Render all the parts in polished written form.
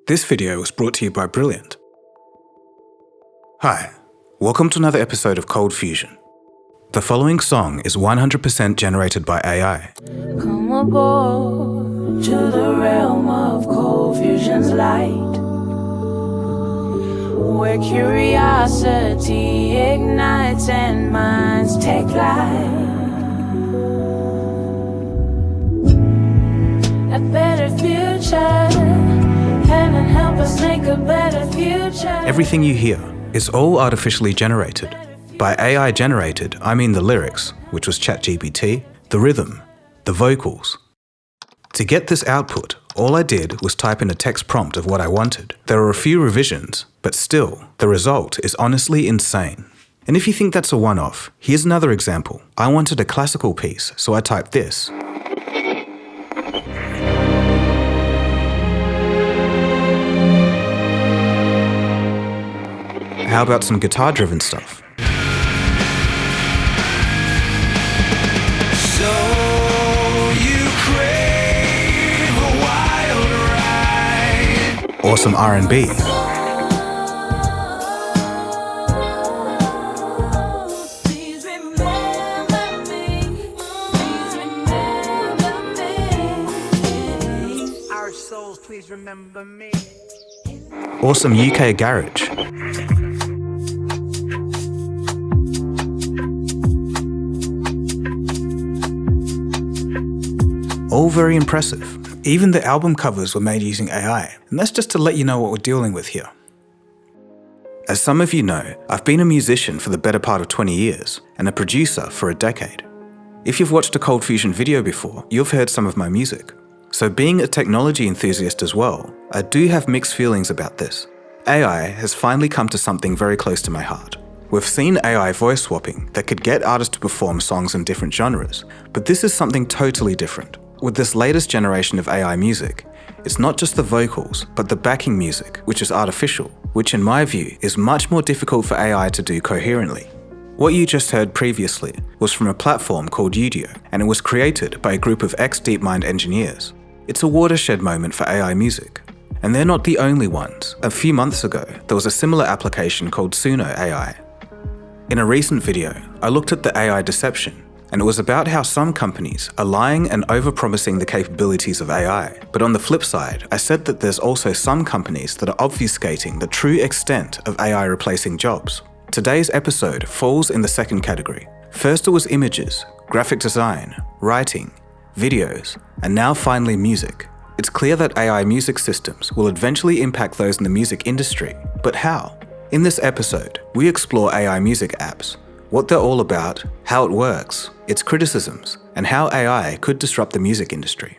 This video was brought to you by Brilliant. Hi, welcome to another episode of ColdFusion. The following song is 100% generated by AI. Come aboard to the realm of ColdFusion's light, where curiosity ignites and minds take flight. A better future, heaven help us make a better future. Everything you hear is all artificially generated. By AI generated, I mean the lyrics, which was ChatGPT, the rhythm, the vocals. To get this output, all I did was type in a text prompt of what I wanted. There are a few revisions, but still, the result is honestly insane. And if you think that's a one-off, here's another example. I wanted a classical piece, so I typed this. How about some guitar-driven stuff? So you crave a wild ride. Or some R&B. Please remember me. Please remember me. Our souls, please remember me. Or some UK garage. All very impressive. Even the album covers were made using AI, and that's just to let you know what we're dealing with here. As some of you know, I've been a musician for the better part of 20 years, and a producer for a decade. If you've watched a ColdFusion video before, you've heard some of my music. So being a technology enthusiast as well, I do have mixed feelings about this. AI has finally come to something very close to my heart. We've seen AI voice swapping that could get artists to perform songs in different genres, but this is something totally different. With this latest generation of AI music, it's not just the vocals, but the backing music, which is artificial, which in my view is much more difficult for AI to do coherently. What you just heard previously was from a platform called Udio, and it was created by a group of ex-DeepMind engineers. It's a watershed moment for AI music. And they're not the only ones. A few months ago, there was a similar application called Suno AI. In a recent video, I looked at the AI deception, and it was about how some companies are lying and overpromising the capabilities of AI. But on the flip side, I said that there's also some companies that are obfuscating the true extent of AI replacing jobs. Today's episode falls in the second category. First it was images, graphic design, writing, videos, and now finally music. It's clear that AI music systems will eventually impact those in the music industry, but how? In this episode, we explore AI music apps, what they're all about, how it works, its criticisms, and how AI could disrupt the music industry.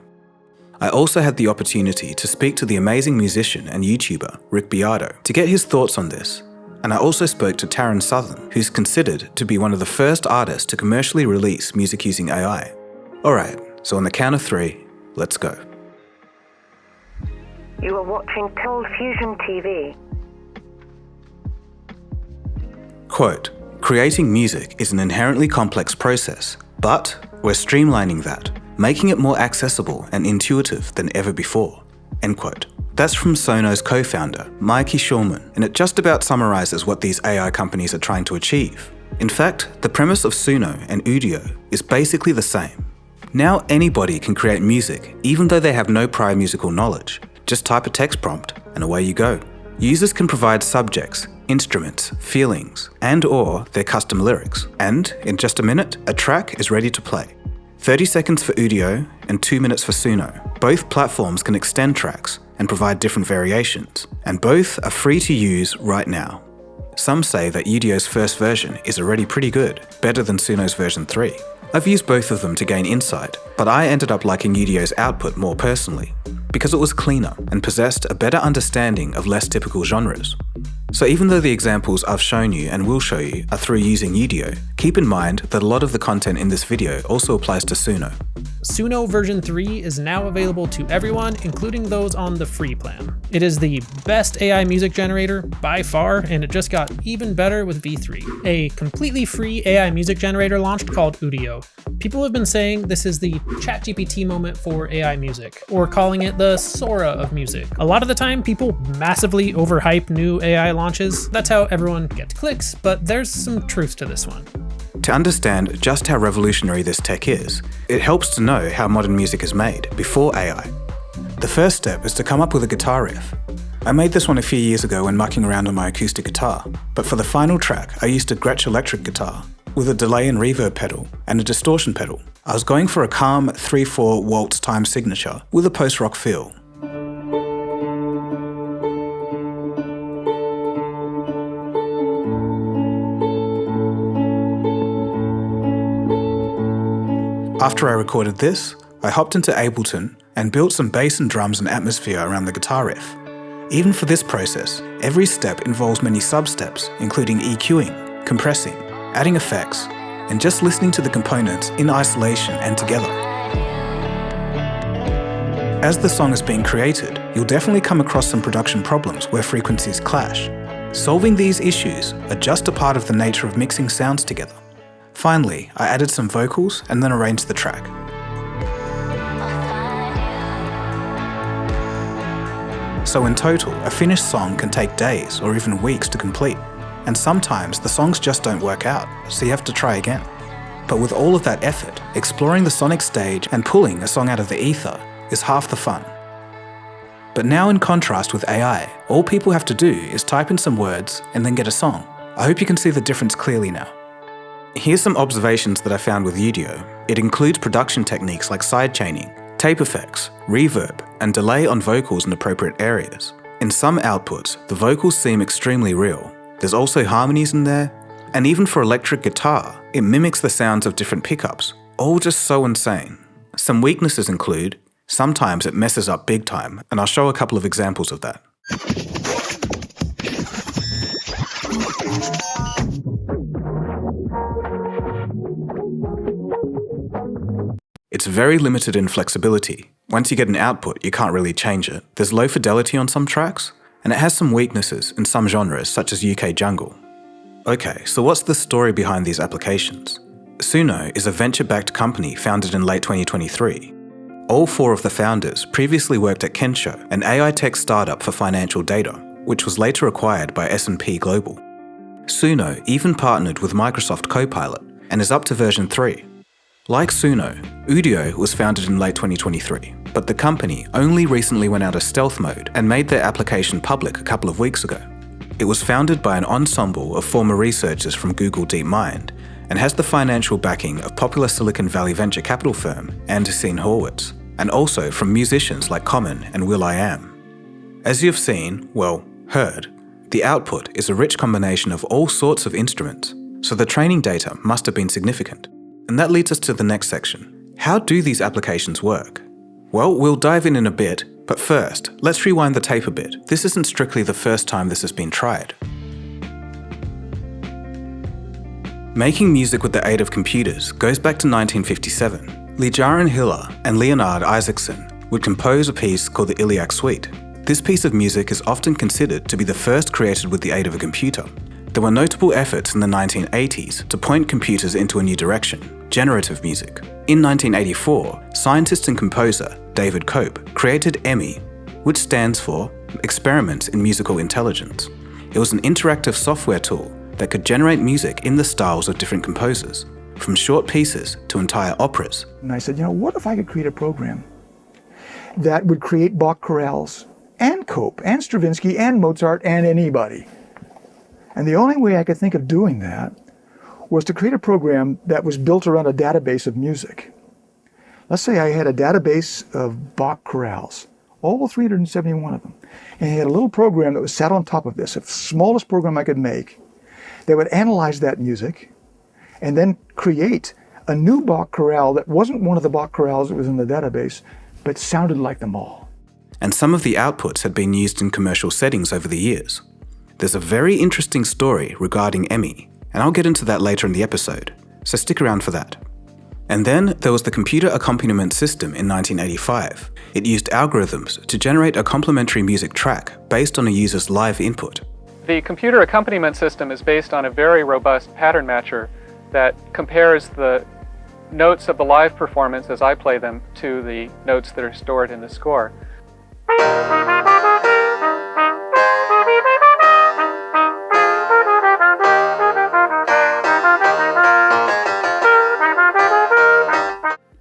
I also had the opportunity to speak to the amazing musician and YouTuber Rick Beato to get his thoughts on this, and I also spoke to Taryn Southern, who's considered to be one of the first artists to commercially release music using AI. Alright, so on the count of 3, let's go. You are watching ColdFusion TV. Quote, "Creating music is an inherently complex process, but we're streamlining that, making it more accessible and intuitive than ever before." End quote. That's from Sono's co-founder, Mikey Schulman, and it just about summarizes what these AI companies are trying to achieve. In fact, the premise of Suno and Udio is basically the same. Now anybody can create music, even though they have no prior musical knowledge. Just type a text prompt, and away you go. Users can provide subjects, instruments, feelings, and/or their custom lyrics. And in just a minute, a track is ready to play. 30 seconds for Udio and 2 minutes for Suno. Both platforms can extend tracks and provide different variations, and both are free to use right now. Some say that Udio's first version is already pretty good, better than Suno's version 3. I've used both of them to gain insight, but I ended up liking Udio's output more personally, because it was cleaner and possessed a better understanding of less typical genres. So even though the examples I've shown you and will show you are through using Udio, keep in mind that a lot of the content in this video also applies to Suno. Suno version 3 is now available to everyone, including those on the free plan. It is the best AI music generator by far, and it just got even better with V3. A completely free AI music generator launched called Udio. People have been saying this is the ChatGPT moment for AI music, or calling it the Sora of music. A lot of the time, people massively overhype new AI launches. That's how everyone gets clicks, but there's some truth to this one. To understand just how revolutionary this tech is, it helps to know how modern music is made before AI. The first step is to come up with a guitar riff. I made this one a few years ago when mucking around on my acoustic guitar, but for the final track I used a Gretsch electric guitar with a delay and reverb pedal and a distortion pedal. I was going for a calm 3/4 waltz time signature with a post-rock feel. After I recorded this, I hopped into Ableton and built some bass and drums and atmosphere around the guitar riff. Even for this process, every step involves many sub-steps, including EQing, compressing, adding effects, and just listening to the components in isolation and together. As the song is being created, you'll definitely come across some production problems where frequencies clash. Solving these issues are just a part of the nature of mixing sounds together. Finally, I added some vocals and then arranged the track. So in total, a finished song can take days or even weeks to complete. And sometimes the songs just don't work out, so you have to try again. But with all of that effort, exploring the sonic stage and pulling a song out of the ether is half the fun. But now in contrast with AI, all people have to do is type in some words and then get a song. I hope you can see the difference clearly now. Here's some observations that I found with Udio. It includes production techniques like sidechaining, tape effects, reverb, and delay on vocals in appropriate areas. In some outputs, the vocals seem extremely real. There's also harmonies in there, and even for electric guitar, it mimics the sounds of different pickups, all just so insane. Some weaknesses include, sometimes it messes up big time, and I'll show a couple of examples of that. It's very limited in flexibility. Once you get an output, you can't really change it. There's low fidelity on some tracks, and it has some weaknesses in some genres, such as UK jungle. Okay, so what's the story behind these applications? Suno is a venture-backed company founded in late 2023. All 4 of the founders previously worked at Kensho, an AI tech startup for financial data, which was later acquired by S&P Global. Suno even partnered with Microsoft Copilot and is up to version 3. Like Suno, Udio was founded in late 2023, but the company only recently went out of stealth mode and made their application public a couple of weeks ago. It was founded by an ensemble of former researchers from Google DeepMind and has the financial backing of popular Silicon Valley venture capital firm Andreessen Horowitz, and also from musicians like Common and will.i.am. As you've seen, well, heard, the output is a rich combination of all sorts of instruments, so the training data must have been significant. And that leads us to the next section. How do these applications work? Well, we'll dive in a bit, but first, let's rewind the tape a bit. This isn't strictly the first time this has been tried. Making music with the aid of computers goes back to 1957. Lee-Jaron Hiller and Leonard Isaacson would compose a piece called the Iliac Suite. This piece of music is often considered to be the first created with the aid of a computer. There were notable efforts in the 1980s to point computers into a new direction, generative music. In 1984, scientist and composer David Cope created EMI, which stands for Experiments in Musical Intelligence. It was an interactive software tool that could generate music in the styles of different composers, from short pieces to entire operas. And I said, what if I could create a program that would create Bach chorales and Cope and Stravinsky and Mozart and anybody? And the only way I could think of doing that was to create a program that was built around a database of music. Let's say I had a database of Bach chorales, all 371 of them. And I had a little program that was sat on top of this, the smallest program I could make, that would analyze that music and then create a new Bach chorale that wasn't one of the Bach chorales that was in the database, but sounded like them all. And some of the outputs had been used in commercial settings over the years. There's a very interesting story regarding EMI, and I'll get into that later in the episode, so stick around for that. And then there was the computer accompaniment system in 1985. It used algorithms to generate a complementary music track based on a user's live input. The computer accompaniment system is based on a very robust pattern matcher that compares the notes of the live performance as I play them to the notes that are stored in the score.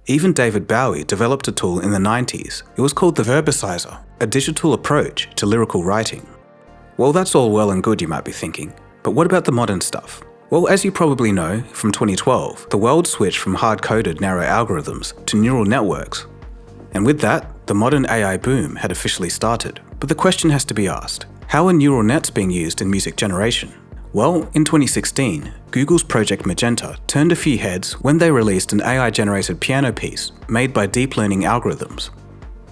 Even David Bowie developed a tool in the 90s. It was called the verbicizer, a digital approach to lyrical writing. Well, that's all well and good, you might be thinking, but what about the modern stuff? Well, as you probably know, from 2012, the world switched from hard-coded narrow algorithms to neural networks. And with that, the modern AI boom had officially started. But the question has to be asked, how are neural nets being used in music generation? Well, in 2016, Google's Project Magenta turned a few heads when they released an AI-generated piano piece made by deep learning algorithms.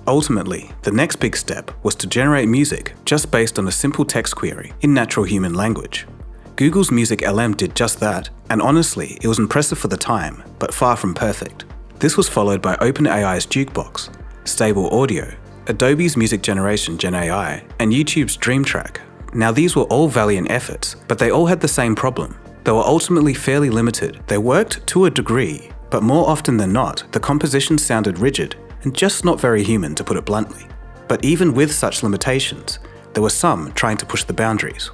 Ultimately, the next big step was to generate music just based on a simple text query in natural human language. Google's Music LM did just that, and honestly, it was impressive for the time, but far from perfect. This was followed by OpenAI's Jukebox, Stable Audio, Adobe's Music Generation Gen AI, and YouTube's DreamTrack. Now these were all valiant efforts, but they all had the same problem. They were ultimately fairly limited. They worked to a degree, but more often than not, the composition sounded rigid and just not very human, to put it bluntly. But even with such limitations, there were some trying to push the boundaries.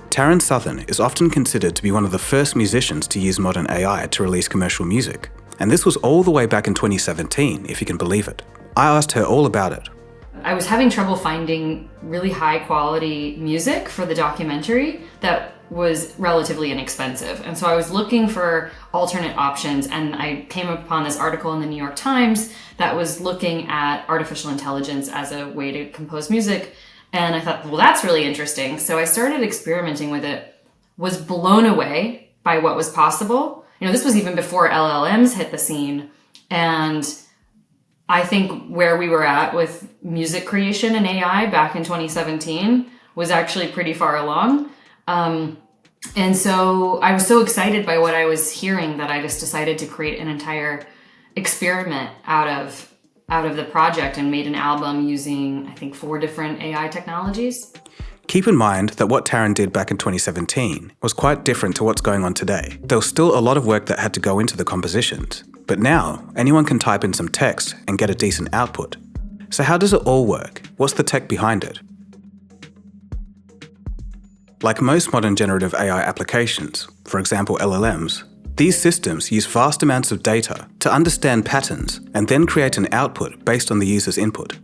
Taran Southern is often considered to be one of the first musicians to use modern AI to release commercial music. And this was all the way back in 2017, if you can believe it. I asked her all about it. I was having trouble finding really high quality music for the documentary that was relatively inexpensive. And so I was looking for alternate options, and I came upon this article in the New York Times that was looking at artificial intelligence as a way to compose music. And I thought, well, that's really interesting. So I started experimenting with it, was blown away by what was possible. You know, this was even before LLMs hit the scene. And I think where we were at with music creation and AI back in 2017 was actually pretty far along. And so I was so excited by what I was hearing that I just decided to create an entire experiment out of the project and made an album using, I think, 4 different AI technologies. Keep in mind that what Taran did back in 2017 was quite different to what's going on today. There was still a lot of work that had to go into the compositions. But now, anyone can type in some text and get a decent output. So how does it all work? What's the tech behind it? Like most modern generative AI applications, for example LLMs, these systems use vast amounts of data to understand patterns and then create an output based on the user's input.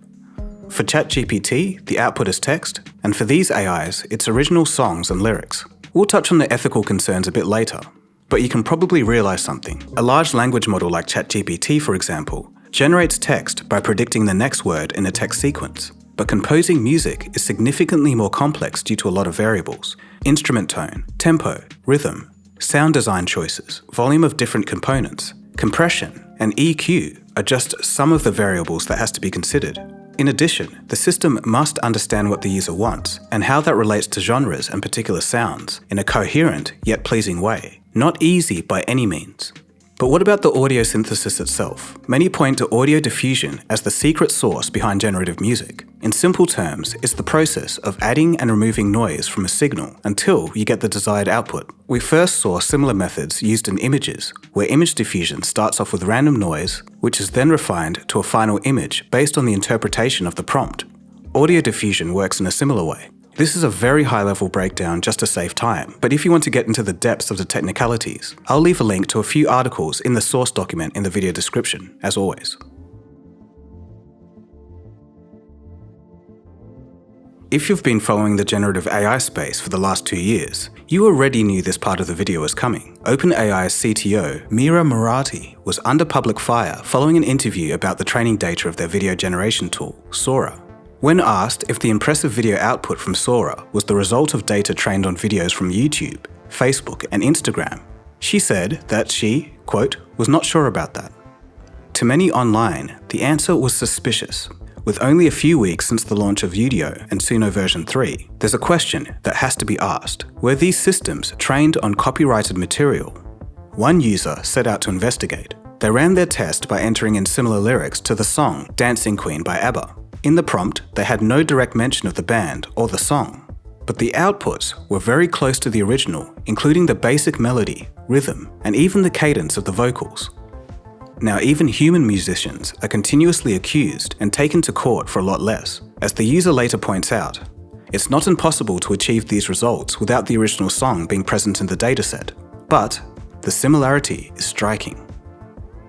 For ChatGPT, the output is text, and for these AIs, it's original songs and lyrics. We'll touch on the ethical concerns a bit later, but you can probably realize something. A large language model like ChatGPT, for example, generates text by predicting the next word in a text sequence. But composing music is significantly more complex due to a lot of variables: instrument tone, tempo, rhythm, sound design choices, volume of different components, compression, and EQ are just some of the variables that has to be considered. In addition, the system must understand what the user wants and how that relates to genres and particular sounds in a coherent yet pleasing way. Not easy by any means. But what about the audio synthesis itself? Many point to audio diffusion as the secret sauce behind generative music. In simple terms, it's the process of adding and removing noise from a signal until you get the desired output. We first saw similar methods used in images, where image diffusion starts off with random noise, which is then refined to a final image based on the interpretation of the prompt. Audio diffusion works in a similar way. This is a very high-level breakdown just to save time, but if you want to get into the depths of the technicalities, I'll leave a link to a few articles in the source document in the video description, as always. If you've been following the generative AI space for the last 2 years, you already knew this part of the video was coming. OpenAI's CTO, Mira Murati, was under public fire following an interview about the training data of their video generation tool, Sora. When asked if the impressive video output from Sora was the result of data trained on videos from YouTube, Facebook, and Instagram, she said that she, quote, was not sure about that. To many online, the answer was suspicious. With only a few weeks since the launch of Udio and Suno version 3, there's a question that has to be asked. Were these systems trained on copyrighted material? One user set out to investigate. They ran their test by entering in similar lyrics to the song Dancing Queen by ABBA. In the prompt, they had no direct mention of the band or the song, but the outputs were very close to the original, including the basic melody, rhythm, and even the cadence of the vocals. Now, even human musicians are continuously accused and taken to court for a lot less. As the user later points out, it's not impossible to achieve these results without the original song being present in the dataset, but the similarity is striking.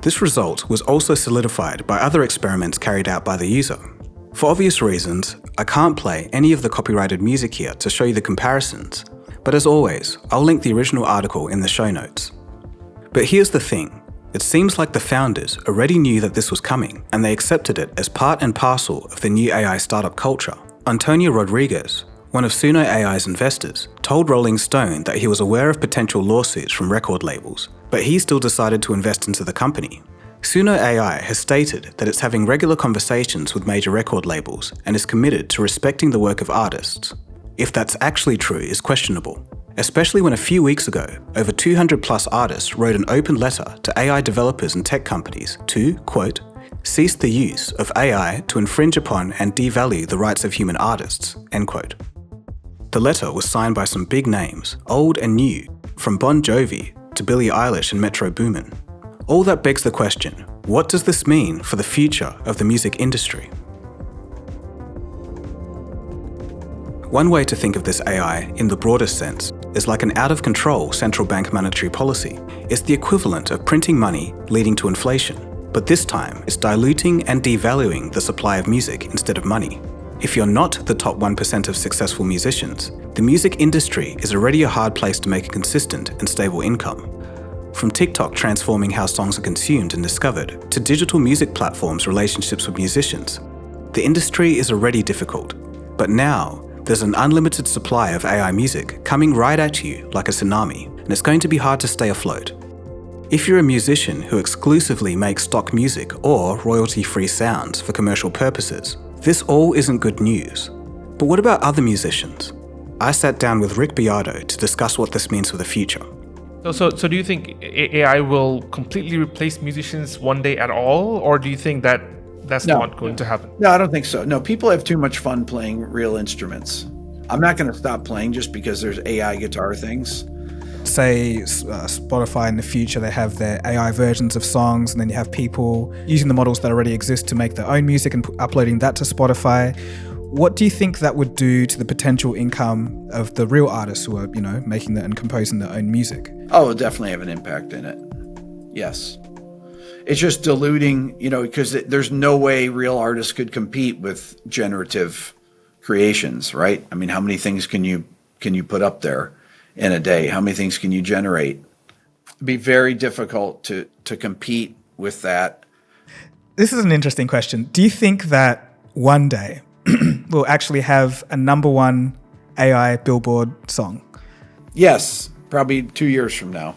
This result was also solidified by other experiments carried out by the user. For obvious reasons, I can't play any of the copyrighted music here to show you the comparisons, but as always, I'll link the original article in the show notes. But here's the thing, it seems like the founders already knew that this was coming, and they accepted it as part and parcel of the new AI startup culture. Antonio Rodriguez, one of Suno AI's investors, told Rolling Stone that he was aware of potential lawsuits from record labels, but he still decided to invest into the company. Suno AI has stated that it's having regular conversations with major record labels and is committed to respecting the work of artists. If that's actually true is questionable, especially when a few weeks ago, over 200 plus artists wrote an open letter to AI developers and tech companies to, quote, cease the use of AI to infringe upon and devalue the rights of human artists, end quote. The letter was signed by some big names, old and new, from Bon Jovi to Billie Eilish and Metro Boomin. All that begs the question, what does this mean for the future of the music industry? One way to think of this AI in the broadest sense is like an out-of-control central bank monetary policy. It's the equivalent of printing money leading to inflation, but this time it's diluting and devaluing the supply of music instead of money. If you're not the top 1% of successful musicians, the music industry is already a hard place to make a consistent and stable income. From TikTok transforming how songs are consumed and discovered, to digital music platforms' relationships with musicians, the industry is already difficult. But now, there's an unlimited supply of AI music coming right at you like a tsunami, and it's going to be hard to stay afloat. If you're a musician who exclusively makes stock music or royalty-free sounds for commercial purposes, this all isn't good news. But what about other musicians? I sat down with Rick Beato to discuss what this means for the future. So do you think AI will completely replace musicians one day at all, or do you think that that's not going to happen? No, I don't think so. No, people have too much fun playing real instruments. I'm not going to stop playing just because there's AI guitar things. Say Spotify in the future, they have their AI versions of songs, and then you have people using the models that already exist to make their own music and uploading that to Spotify. What do you think that would do to the potential income of the real artists who are, making and composing their own music? Oh, it'll definitely have an impact in it. Yes. It's just diluting, because there's no way real artists could compete with generative creations, right? I mean, how many things can you put up there in a day? How many things can you generate? It'd be very difficult to compete with that. This is an interesting question. Do you think that one day we'll actually have a number one AI Billboard song? Yes, probably 2 years from now.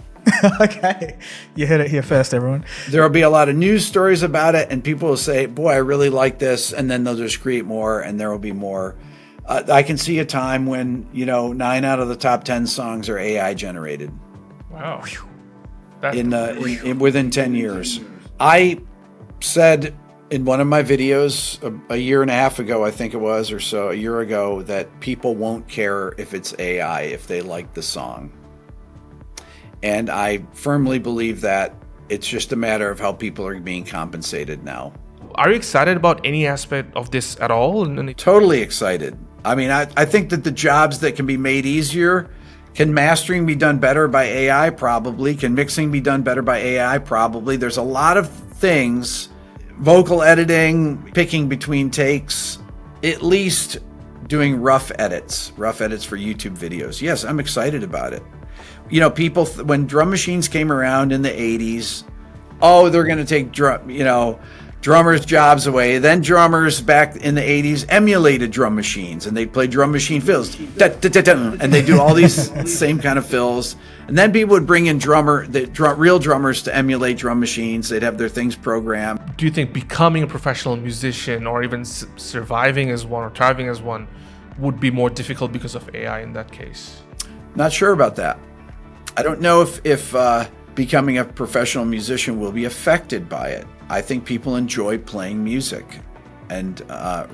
Okay. You heard it here first, everyone. There will be a lot of news stories about it, and people will say, boy, I really like this, and then they'll just create more, and there will be more. I can see a time when, 9 out of the top 10 songs are AI generated. Wow. Within 10 years. I said in one of my videos a year and a half ago, I think it was, or so, a year ago, that people won't care if it's AI if they like the song. And I firmly believe that it's just a matter of how people are being compensated now. Are you excited about any aspect of this at all? Totally excited. I mean, I think that the jobs that can be made easier, can mastering be done better by AI? Probably. Can mixing be done better by AI? Probably. There's a lot of things, vocal editing, picking between takes, at least doing rough edits for YouTube videos. Yes, I'm excited about it. People, when drum machines came around in the 80s, they're going to take drummers' jobs away. Then drummers back in the 80s emulated drum machines, and they play drum machine fills. And they do all these same kind of fills. And then people would bring in real drummers to emulate drum machines. They'd have their things programmed. Do you think becoming a professional musician, or even surviving as one or thriving as one, would be more difficult because of AI in that case? Not sure about that. I don't know if becoming a professional musician will be affected by it. I think people enjoy playing music, and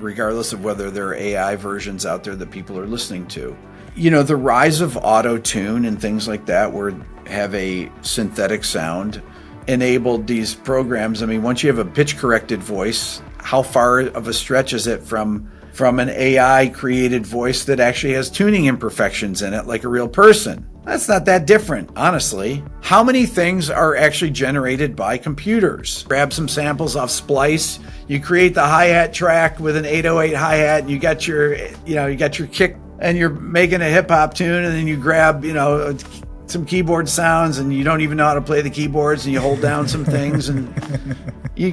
regardless of whether there are AI versions out there that people are listening to. You know, the rise of auto-tune and things like that, where have a synthetic sound, enabled these programs. I mean, once you have a pitch-corrected voice, how far of a stretch is it from an AI-created voice that actually has tuning imperfections in it like a real person? That's not that different, honestly. How many things are actually generated by computers? Grab some samples off Splice, you create the hi-hat track with an 808 hi-hat, and you got your kick, and you're making a hip-hop tune, and then you grab, some keyboard sounds, and you don't even know how to play the keyboards, and you hold down some things, and you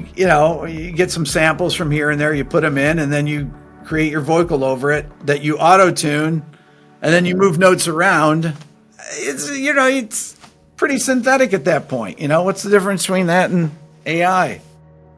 get some samples from here and there, you put them in, and then you create your vocal over it that you auto-tune, and then you move notes around. It's pretty synthetic at that point. What's the difference between that and AI?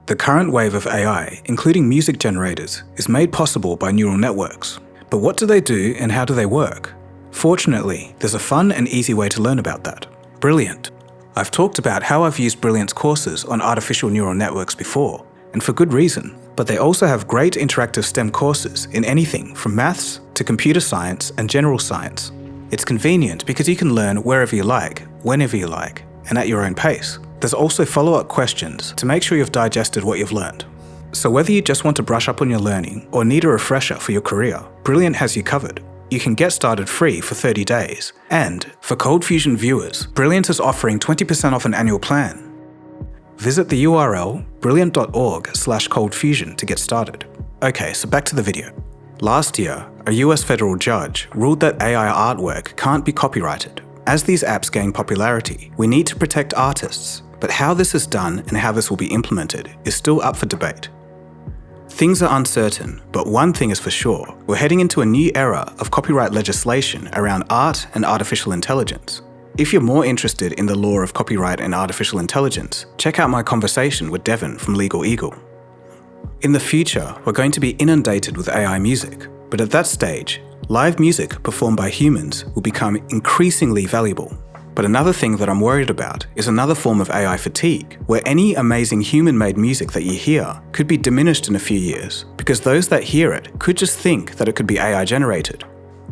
The current wave of AI, including music generators, is made possible by neural networks. But what do they do and how do they work? Fortunately, there's a fun and easy way to learn about that. Brilliant. I've talked about how I've used Brilliant's courses on artificial neural networks before, and for good reason. But they also have great interactive STEM courses in anything from maths to computer science and general science. It's convenient because you can learn wherever you like, whenever you like, and at your own pace. There's also follow-up questions to make sure you've digested what you've learned. So whether you just want to brush up on your learning or need a refresher for your career, Brilliant has you covered. You can get started free for 30 days. And for ColdFusion viewers, Brilliant is offering 20% off an annual plan. Visit the URL brilliant.org/coldfusion to get started. Okay, so back to the video. Last year, a US federal judge ruled that AI artwork can't be copyrighted. As these apps gain popularity, we need to protect artists, but how this is done and how this will be implemented is still up for debate. Things are uncertain, but one thing is for sure, we're heading into a new era of copyright legislation around art and artificial intelligence. If you're more interested in the law of copyright and artificial intelligence, check out my conversation with Devin from Legal Eagle. In the future, we're going to be inundated with AI music, but at that stage, live music performed by humans will become increasingly valuable. But another thing that I'm worried about is another form of AI fatigue, where any amazing human-made music that you hear could be diminished in a few years, because those that hear it could just think that it could be AI generated.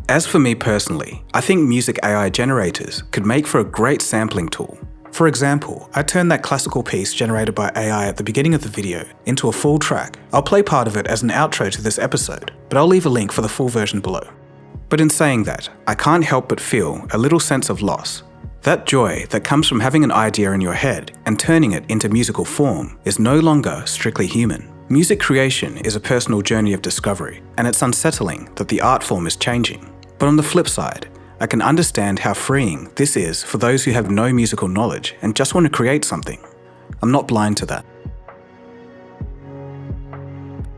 As for me personally, I think music AI generators could make for a great sampling tool. For example, I turned that classical piece generated by AI at the beginning of the video into a full track. I'll play part of it as an outro to this episode, but I'll leave a link for the full version below. But in saying that, I can't help but feel a little sense of loss. That joy that comes from having an idea in your head and turning it into musical form is no longer strictly human. Music creation is a personal journey of discovery, and it's unsettling that the art form is changing. But on the flip side, I can understand how freeing this is for those who have no musical knowledge and just want to create something. I'm not blind to that.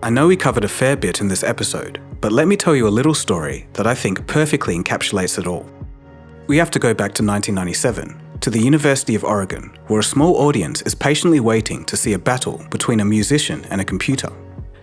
I know we covered a fair bit in this episode, but let me tell you a little story that I think perfectly encapsulates it all. We have to go back to 1997, to the University of Oregon, where a small audience is patiently waiting to see a battle between a musician and a computer.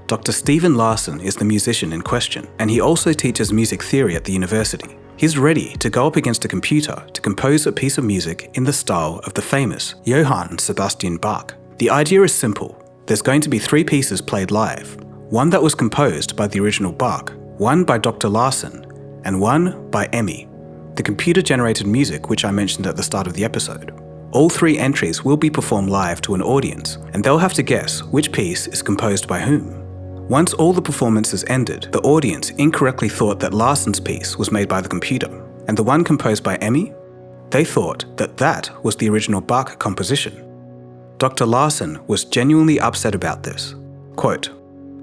Dr. Stephen Larson is the musician in question, and he also teaches music theory at the university. He's ready to go up against a computer to compose a piece of music in the style of the famous Johann Sebastian Bach. The idea is simple. There's going to be 3 pieces played live. One that was composed by the original Bach, one by Dr. Larson, and one by Emmy, the computer-generated music which I mentioned at the start of the episode. All 3 entries will be performed live to an audience, and they'll have to guess which piece is composed by whom. Once all the performances ended, the audience incorrectly thought that Larson's piece was made by the computer, and the one composed by Emmy, they thought that that was the original Bach composition. Dr. Larson was genuinely upset about this. Quote,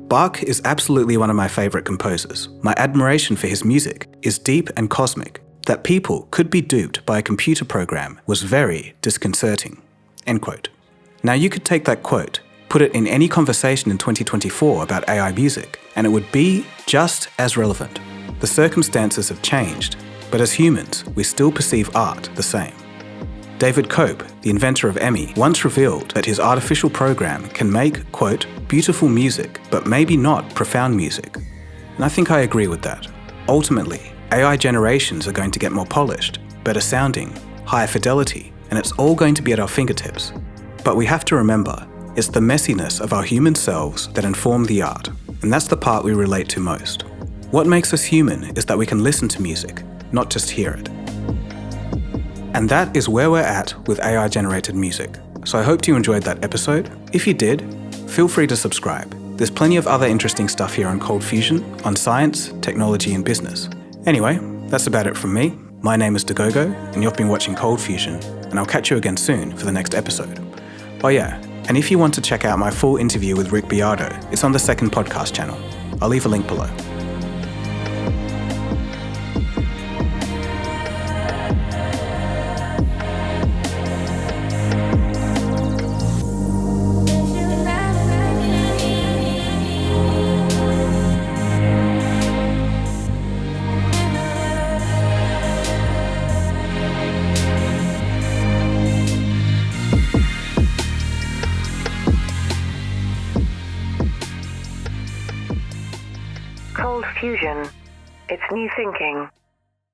"Bach is absolutely one of my favorite composers. My admiration for his music is deep and cosmic. That people could be duped by a computer program was very disconcerting." End quote. Now you could take that quote, put it in any conversation in 2024 about AI music, and it would be just as relevant. The circumstances have changed, but as humans, we still perceive art the same. David Cope, the inventor of Emmy, once revealed that his artificial program can make, quote, "beautiful music, but maybe not profound music." And I think I agree with that. Ultimately, AI generations are going to get more polished, better sounding, higher fidelity, and it's all going to be at our fingertips. But we have to remember, it's the messiness of our human selves that inform the art, and that's the part we relate to most. What makes us human is that we can listen to music, not just hear it. And that is where we're at with AI-generated music. So I hope you enjoyed that episode. If you did, feel free to subscribe. There's plenty of other interesting stuff here on ColdFusion, on science, technology, and business. Anyway, that's about it from me. My name is Dagogo, and you've been watching ColdFusion, and I'll catch you again soon for the next episode. Oh yeah, and if you want to check out my full interview with Rick Beato, it's on the second podcast channel. I'll leave a link below. ColdFusion. It's new thinking.